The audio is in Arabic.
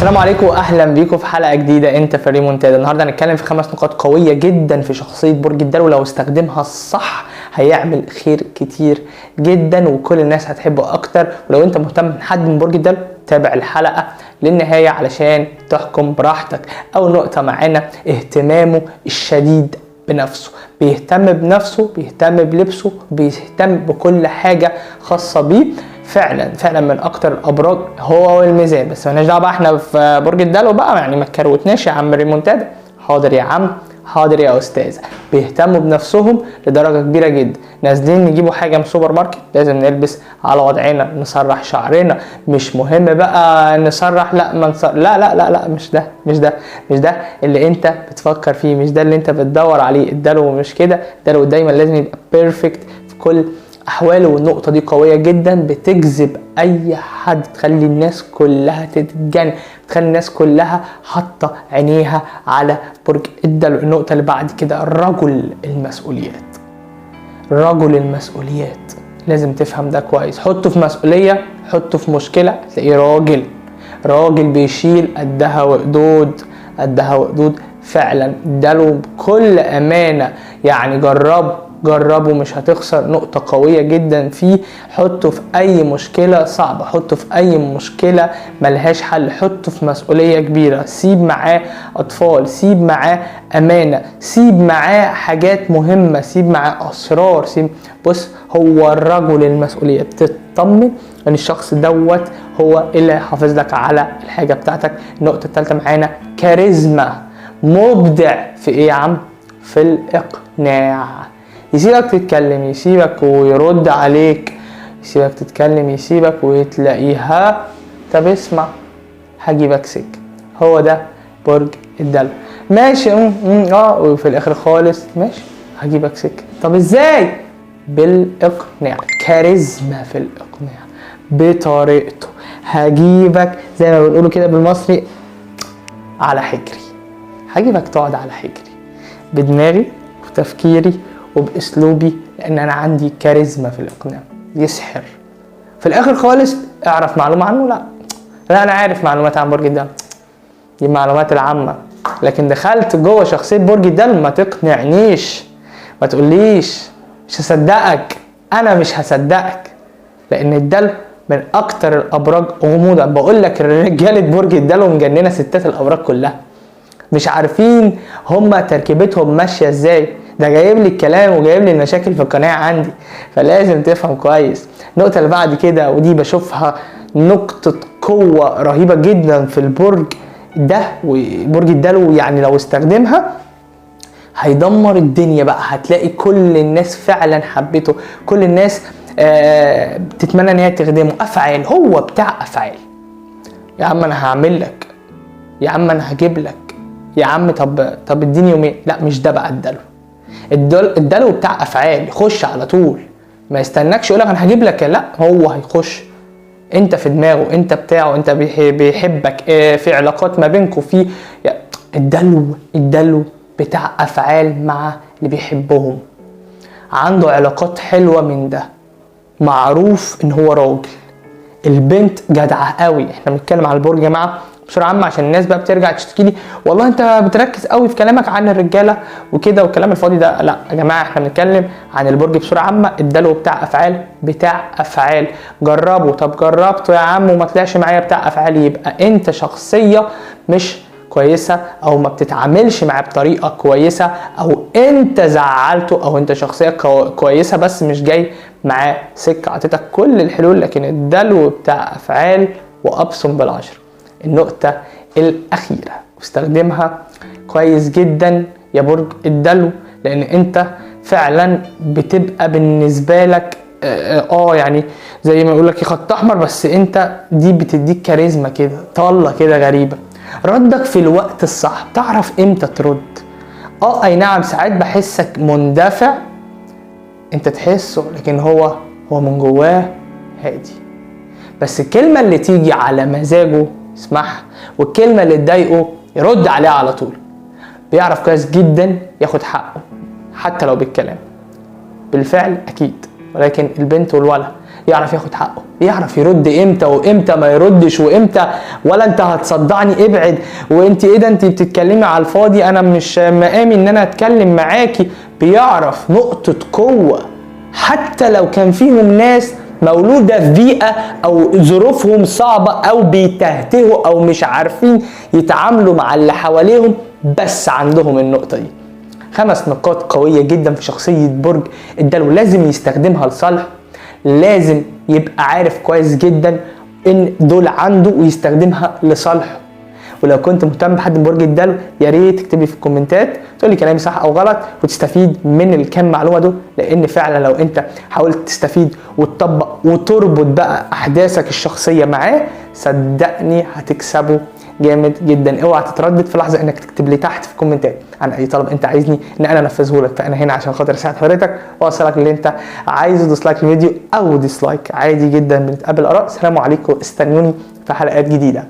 السلام عليكم واهلا بيكم في حلقه جديده انت في ريمونتادا. النهارده هنتكلم في 5 نقاط قويه جدا في شخصيه برج الدلو، لو استخدمها الصح هيعمل خير كتير جدا وكل الناس هتحبه اكتر. ولو انت مهتم بحد من برج الدلو تابع الحلقه للنهايه علشان تحكم براحتك. اول نقطه معانا اهتمامه الشديد بنفسه، بيهتم بنفسه، بيهتم بلبسه، بيهتم بكل حاجه خاصه بيه. فعلا من اكتر الابراج هو والميزان. بس مالناش دعوه بقى، احنا في برج الدلو بقى يعني ما تكروتناش يا عم ريمونتادا. حاضر يا عم، حاضر يا استاذ. بيهتموا بنفسهم لدرجه كبيره جدا. نازلين نجيبوا حاجه من السوبر ماركت لازم نلبس على وضعنا، نسرح شعرنا، مش مهم بقى نسرح، لا ما نسرح، لا مش ده اللي انت بتفكر فيه، مش ده اللي انت بتدور عليه. الدلو مش كده، الدلو دايما لازم يبقى بيرفكت في كل احواله، والنقطه دي قويه جدا بتجذب اي حد، تخلي الناس كلها تتجن، تخلي الناس كلها حاطه عينيها على برج الدلو. النقطه اللي بعد كده رجل المسؤوليات. رجل المسؤوليات لازم تفهم ده كويس. حطه في مسؤوليه، حطه في مشكله تلاقيه راجل بيشيل قدها وقدود. فعلا الدلو بكل امانه يعني جربه مش هتخسر. نقطة قوية جدا فيه. حطه في اي مشكلة صعبة، حطه في اي مشكلة ملهاش حل، حطه في مسؤولية كبيرة. سيب معاه اطفال، سيب معاه امانة، سيب معاه حاجات مهمة، سيب معاه اسرار، بص هو الرجل المسؤولية. تطمن ان الشخص دوت هو اللي حافظ لك على الحاجة بتاعتك. النقطة الثالثة معانا كاريزما. مبدع في ايه يا عم؟ في الاقناع. يسيبك تتكلم، يسيبك ويرد عليك، يسيبك تتكلم، يسيبك وتلاقيها طب اسمع هجيبك سكة. هو ده برج الدلو. ماشي وفي الاخر خالص ماشي هجيبك سكة. طب ازاي؟ بالاقناع. كاريزما في الاقناع بطريقته. هجيبك زي ما بنقوله كده بالمصري على حجري، هجيبك تقعد على حجري بدماغي وتفكيري وباسلوبي، لان انا عندي كاريزما في الاقناع. يسحر. في الاخر خالص اعرف معلومه عنه؟ لا انا عارف معلومات عن برج الدلو، دي المعلومات العامه، لكن دخلت جوه شخصيه برج الدلو ما تقنعنيش، ما تقوليش مش هصدقك. انا مش هصدقك، لان الدلو من اكتر الابراج غموضا. بقول لك رجاله برج الدلو مجننه ستات الابراج كلها، مش عارفين هما تركيبتهم ماشيه ازاي. ده جايب لي الكلام وجايب لي المشاكل في القناة عندي، فلازم تفهم كويس. النقطة اللي بعد كده ودي بشوفها نقطة قوة رهيبة جدا في البرج ده وبرج الدلو، يعني لو استخدمها هيدمر الدنيا بقى. هتلاقي كل الناس فعلا حبته، كل الناس بتتمنى ان هي تخدمه. افعال، هو بتاع افعال. يا عم انا هعمل لك، يا عم انا هجيب لك، يا عم طب اديني يومين. لا مش ده بقى الدلو. الدلو بتاع افعال، يخش على طول، ما يستناكش يقولك انا هجيب لك، لا هو هيخش. انت في دماغه، انت بتاعه، انت بيحبك، في علاقات ما بينكم، في الدلو بتاع افعال مع اللي بيحبهم، عنده علاقات حلوة من ده، معروف ان هو راجل. البنت جدعة قوي. احنا بنتكلم على البرج يا جماعه بسرعه عامه عشان الناس بقى بترجع تشتكي لي والله انت بتركز قوي في كلامك عن الرجاله وكده والكلام الفاضي ده. لا يا جماعه احنا بنتكلم عن البرج بسرعه عامه. الدلو بتاع افعال. جربه. طب جربته يا عم وما طلعش معايا بتاع افعال، يبقى انت شخصيه مش كويسه، او ما بتتعاملش معاه بطريقه كويسه، او انت زعلته، او انت شخصيه كويسه بس مش جاي معاه سكه. عطيتك كل الحلول لكن الدلو بتاع افعال وابصم بالعشر. النقطه الاخيره واستخدمها كويس جدا يا برج الدلو، لان انت فعلا بتبقى بالنسبه لك يعني زي ما يقول لك خط احمر، بس انت دي بتديك كاريزما كده، طاله كده غريبه. ردك في الوقت الصح، تعرف امتى ترد. اي نعم ساعات بحسك مندفع، انت تحسه لكن هو من جواه هادي. بس الكلمة اللي تيجي على مزاجه يسمعها، والكلمة اللي تضايقه يرد عليها على طول. بيعرف كويس جدا ياخد حقه حتى لو بالكلام، بالفعل اكيد، ولكن البنت والولد يعرف ياخد حقه، يعرف يرد امتى وامتى ما يردش وامتى ولا انت هتصدعني ابعد، وانت ايه ده انت بتتكلمي على الفاضي، انا مش مقامي ان انا اتكلم معاكي. بيعرف نقطة قوة حتى لو كان فيهم ناس مولودة في بيئة او ظروفهم صعبة او بيتهتهوا او مش عارفين يتعاملوا مع اللي حواليهم، بس عندهم النقطة دي. 5 نقاط قوية جدا في شخصية برج الدلو لازم يستخدمها لصالح، لازم يبقى عارف كويس جدا ان دول عنده ويستخدمها لصالحه. ولو كنت مهتم بحد من برج الدلو يا ريت تكتب لي في الكومنتات تقول لي كلامي صح او غلط وتستفيد من الكام معلومه دول، لان فعلا لو انت حاولت تستفيد وتطبق وتربط بقى احداثك الشخصيه معاه صدقني هتكسبه جامد جدا. اوعى تتردد في لحظه انك تكتب لي تحت في الكومنتات عن اي طلب انت عايزني ان انا انفذه لك، فانا هنا عشان خاطر اساعد حضرتك واوصلك اللي انت عايزه. ديسلايك للفيديو او ديسلايك عادي جدا، بنتقابل اراء. سلام عليكم، استنوني في حلقات جديده.